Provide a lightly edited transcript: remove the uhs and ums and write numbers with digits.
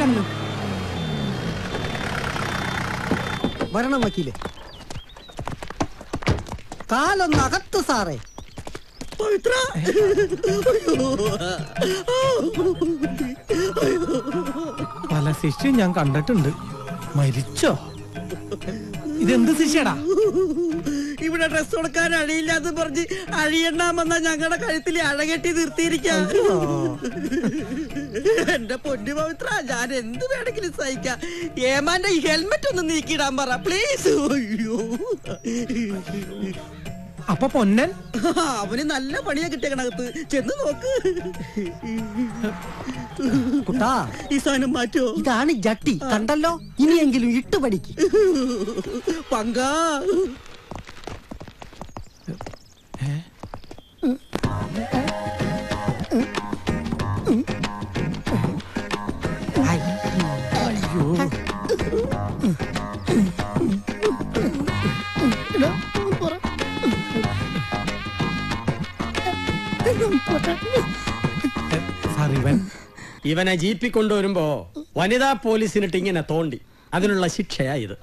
കണ്ണു. വരണം വക്കീലെ. കാലൊന്നകത്ത് സാറേ. പല ശിക്ഷയും ഞാൻ കണ്ടിട്ടുണ്ട്. മരിച്ചോ? ഇതെന്ത് ശിക്ഷടാ? ഇവിടെ ഡ്രസ് കൊടുക്കാൻ അഴിയില്ലാന്ന് പറഞ്ഞ് അഴിയണ്ണാമെന്ന ഞങ്ങളുടെ കഴുത്തിൽ അഴകെട്ടി നിർത്തിയിരിക്കാം. എന്റെ പൊന്നു പവിത്ര, ഞാൻ എന്ത് വേണമെങ്കിലും സഹിക്കാം. ഏമാന്റെ ഈ ഹെൽമെറ്റ് ഒന്ന് നീക്കിയിടാൻ പറ പ്ലീസ്. അയ്യോ, അപ്പൊ പൊന്നൻ അവന് നല്ല പണിയാ കിട്ടിയകണകത്ത്. ചെന്ന് നോക്ക്. കുട്ടാ, ഈ സാധനം മാറ്റോ? ഇതാണ് ജട്ടി, കണ്ടല്ലോ. ഇനിയെങ്കിലും ഇട്ടുപടിക്ക്. പങ്കാ ഇവനെ ജീപ്പിൽ കൊണ്ടുവരുമ്പോ വനിതാ പോലീസിനിട്ട് ഇങ്ങനെ തോണ്ടി, അതിനുള്ള ശിക്ഷയാ ഇത്.